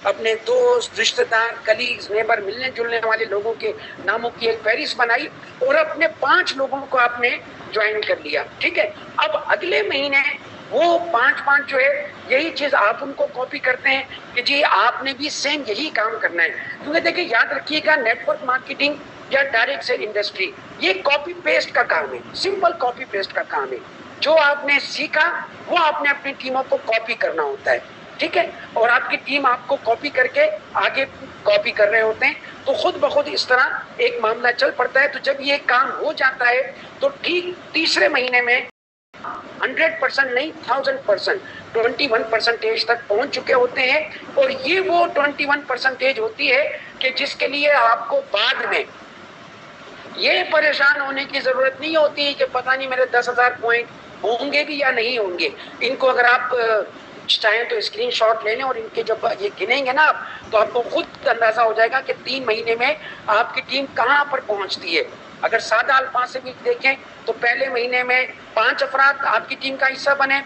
اپنے دوست، رشتہ دار، کلیگز، نیبر، ملنے جلنے والے لوگوں کے ناموں کی ایک فہرست بنائی اور اپنے 5 لوگوں کو آپ نے جوائن کر لیا. ٹھیک ہے. اب اگلے مہینے وہ 5 جو ہے یہی چیز آپ ان کو کاپی کرتے ہیں کہ جی آپ نے بھی سیم یہی کام کرنا ہے. کیونکہ دیکھیں یاد رکھیے گا، نیٹ ورک مارکیٹنگ یا ڈائریکٹ سیل انڈسٹری یہ کاپی پیسٹ کا کام ہے، سمپل کاپی پیسٹ کا کام ہے. جو آپ نے سیکھا وہ آپ نے اپنی ٹیموں کو کاپی کرنا ہوتا ہے. ٹھیک ہے. اور آپ کی ٹیم آپ کو کاپی کر کے آگے کاپی کر رہے ہوتے ہیں تو خود بخود اس طرح ایک معاملہ چل پڑتا ہے. تو جب یہ کام ہو جاتا ہے تو ٹھیک تیسرے مہینے میں 100% نہیں 1000%، 21% تک پہنچ چکے ہوتے ہیں. اور یہ وہ 21% ہوتی ہے کہ جس کے لیے آپ کو بعد میں یہ پریشان ہونے کی ضرورت نہیں ہوتی کہ پتہ نہیں میرے 10,000 پوائنٹ ہوں گے بھی یا نہیں ہوں گے. ان کو اگر آپ چاہیں تو اسکرین شاٹ لے لیں اور ان کے جب یہ گنیں گے نا آپ تو آپ کو خود اندازہ ہو جائے گا کہ 3 مہینے میں آپ کی ٹیم کہاں پر پہنچتی ہے. اگر سادہ الفاظ سے بھی دیکھیں تو پہلے مہینے میں 5 افراد آپ کی ٹیم کا حصہ بنے،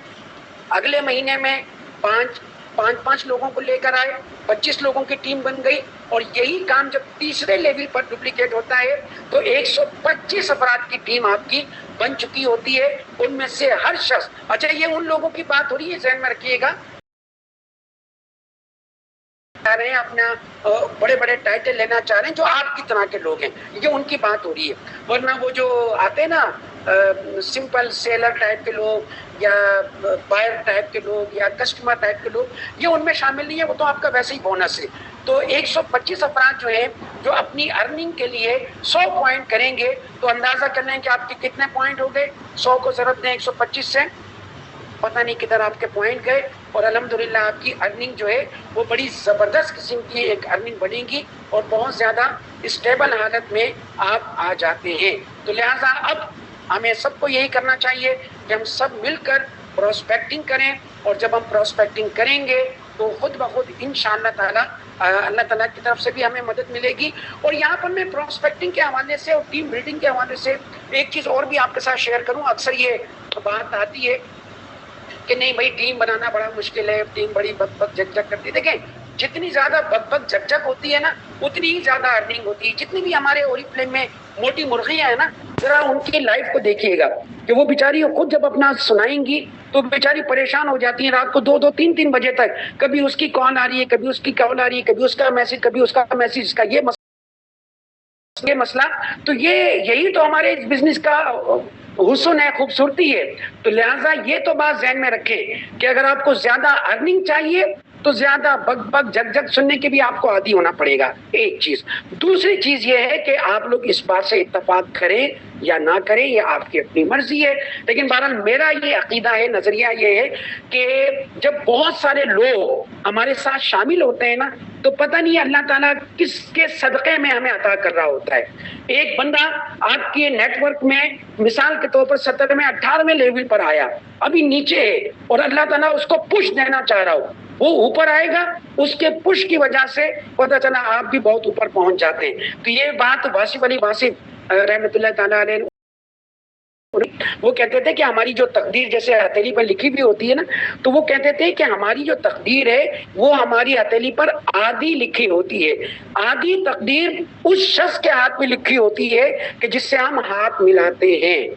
اگلے مہینے میں 5 لوگوں کو لے کر آئے، 25 لوگوں کی ٹیم بن گئی. اور یہی کام جب تیسرے لیول پر ڈپلیکیٹ ہوتا ہے تو 125 افراد کی ٹیم آپ کی بن چکی ہوتی ہے. ان میں سے ہر شخص، اچھا یہ ان لوگوں کی بات ہو رہی ہے، ذہن میں رکھیے گا، چاہ رہے ہیں اپنا بڑے بڑے ٹائٹل لینا چاہ رہے ہیں جو آپ کی طرح کے لوگ ہیں، یہ ان کی بات ہو رہی ہے. ورنہ وہ جو آتے ہیں نا سمپل سیلر ٹائپ کے لوگ یا بائر ٹائپ کے لوگ یا کسٹمر ٹائپ کے لوگ، یہ ان میں شامل نہیں ہے، وہ تو آپ کا ویسے ہی بونس ہے. تو 125 افراد جو ہیں جو اپنی ارننگ کے لیے 100 پوائنٹ کریں گے تو اندازہ کر لیں کہ آپ کے کتنے پوائنٹ ہو گئے. 100 کو ضرب دیں 125 سے، پتہ نہیں کدھر آپ کے پوائنٹ گئے. اور الحمدللہ آپ کی ارننگ جو ہے وہ بڑی زبردست قسم کی ایک ارننگ بنے گی اور بہت زیادہ اسٹیبل حالت میں آپ آ جاتے ہیں. تو لہٰذا اب ہمیں سب کو یہی کرنا چاہیے کہ ہم سب مل کر پروسپیکٹنگ کریں. اور جب ہم پروسپیکٹنگ کریں گے تو خود بخود انشاءاللہ تعالی اللہ تعالیٰ کی طرف سے بھی ہمیں مدد ملے گی. اور یہاں پر میں پروسپیکٹنگ کے حوالے سے اور ٹیم بلڈنگ کے حوالے سے ایک چیز اور بھی آپ کے ساتھ شیئر کروں. اکثر یہ بات آتی ہے کہ نہیں بھائی ٹیم بنانا بڑا مشکل ہے، ٹیم بڑی بک بک جھک جھک کرتی ہے. دیکھیں جتنی زیادہ بک بک جھک جھک ہوتی ہے نا اتنی ہی زیادہ ارننگ ہوتی ہے. جتنی بھی ہمارے اورiflame میں موٹی مرغیاں ہیں نا، ذرا ان کی لائف کو دیکھیے گا کہ وہ بیچاری خود جب اپنا سنائیں گی تو بیچاری پریشان ہو جاتی ہیں رات کو 2 3 3 بجے تک. کبھی اس کی کال آ رہی ہے، کبھی اس کی کال آ رہی ہے، کبھی اس کا میسج، کبھی اس کا میسج، اس کا یہ مسئلہ. تو یہی تو ہمارے اس بزنس کا حسن ہے، خوبصورتی ہے. تو لہٰذا یہ تو بات ذہن میں رکھیں کہ اگر آپ کو زیادہ ارننگ چاہیے تو زیادہ بک بک جھک جھک سننے کے بھی آپ کو عادی ہونا پڑے گا. ایک چیز. دوسری چیز یہ ہے کہ آپ لوگ اس بات سے اتفاق کریں یا نہ کریں، یہ آپ کی اپنی مرضی ہے. لیکن بہرحال میرا یہ عقیدہ ہے، نظریہ یہ ہے کہ جب بہت سارے لوگ ہمارے ساتھ شامل ہوتے ہیں نا تو پتہ نہیں اللہ تعالیٰ کس کے صدقے میں ہمیں عطا کر رہا ہوتا ہے. ایک بندہ آپ کے نیٹ ورک میں مثال کے طور پر 17ویں 18ویں لیول پر آیا، ابھی نیچے ہے، اور اللہ تعالیٰ اس کو پش دینا چاہ رہا ہو، وہ اوپر آئے گا، اس کے پش کی وجہ سے پتہ چلا آپ بھی بہت اوپر پہنچ جاتے ہیں. تو یہ بات واصف علی واصف رحمۃ اللہ تعالیٰ علیہ وہ کہتے تھے کہ ہماری جو تقدیر جیسے ہتھیلی پر لکھی ہوئی ہوتی ہے نا، تو وہ کہتے تھے کہ ہماری جو تقدیر ہے وہ ہماری ہتھیلی پر آدھی لکھی ہوتی ہے. آدھی تقدیر اس شخص کے ہاتھ میں لکھی ہوتی ہے کہ جس سے ہم ہاتھ ملاتے ہیں.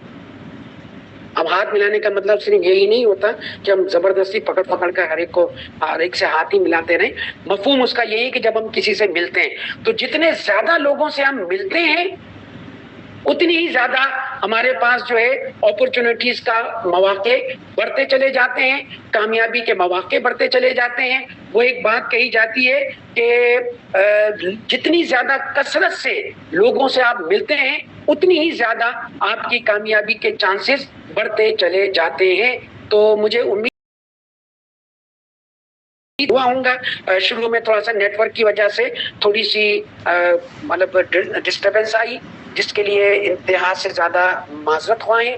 اب ہاتھ ملانے کا مطلب صرف یہی نہیں ہوتا کہ ہم زبردستی پکڑ پکڑ کر ہر ایک سے ہاتھ ہی ملاتے رہیں. مفہوم اس کا یہی کہ جب ہم کسی سے ملتے ہیں تو جتنے زیادہ لوگوں سے ہم ملتے ہیں اتنی ہی زیادہ ہمارے پاس جو ہے اپرچونٹیز کا مواقع بڑھتے چلے جاتے ہیں، کامیابی کے مواقع بڑھتے چلے جاتے ہیں. وہ ایک بات کہی جاتی ہے کہ جتنی زیادہ کثرت سے لوگوں سے آپ ملتے ہیں اتنی ہی زیادہ آپ کی کامیابی کے چانسز بڑھتے چلے جاتے ہیں. تو مجھے امید ہوا ہوں گا شروع میں تھوڑا سا نیٹ ورک کی وجہ سے تھوڑی سی مطلب ڈسٹربنس آئی، جس کے لیے انتہا سے زیادہ معذرت خواہ ہیں.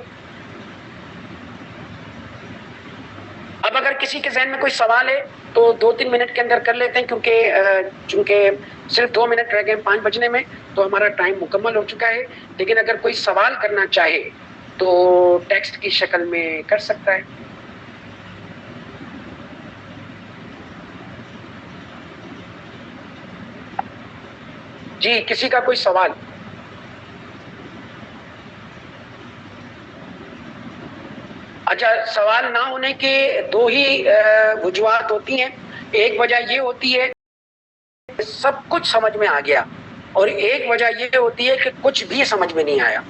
اب اگر کسی کے ذہن میں کوئی سوال ہے تو 2 3 منٹ کے اندر کر لیتے ہیں، چونکہ صرف 2 منٹ رہ گئے 5 بجنے میں، تو ہمارا ٹائم مکمل ہو چکا ہے. لیکن اگر کوئی سوال کرنا چاہے تو ٹیکسٹ کی شکل میں کر سکتا ہے. جی کسی کا کوئی سوال؟ اچھا، سوال نہ ہونے کے دو ہی وجوہات ہوتی ہیں. ایک وجہ یہ ہوتی ہے کہ سب کچھ سمجھ میں آ گیا، اور ایک وجہ یہ ہوتی ہے کہ کچھ بھی سمجھ میں نہیں آیا.